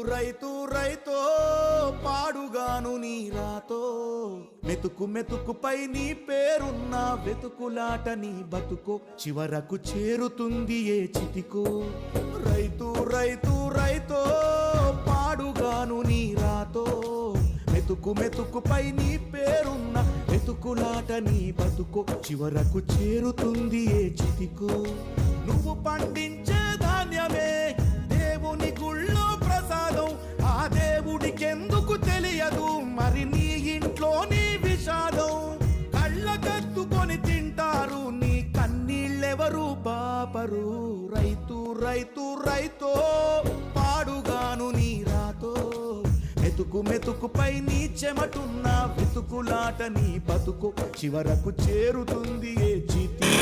రైతు రైతో పాడుగాను నీ రాతో మెతుకు మెతుకుపై నీ పేరున్న వెతుకులాట నీ బతుకో చివరకు చేరుతుంది ఏ చితికో రైతు రైతు రైతో పాడుగాను నీ రాతో మెతుకు మెతుకుపై నీ పేరున్న వెతుకులాట నీ బతుకో చివరకు చేరుతుంది ఏ చితికో నువ్వు పండించే ధాన్యమే దేవుని గుళ్ళో ప్రసాదం ఆ దేవుడికెందుకు తెలియదు మరి నీ ఇంట్లో నీ విషాదం కళ్ళకత్తుకొని తింటారు నీ కన్నీళ్ళెవరు పాపరు రైతు రైతు రైతో పాడుగాను నీ రాతో మెతుకు మెతుకుపై నీ చెమటున్న వెతుకులాట నీ బతుకు చివరకు చేరుతుంది ఏ చితి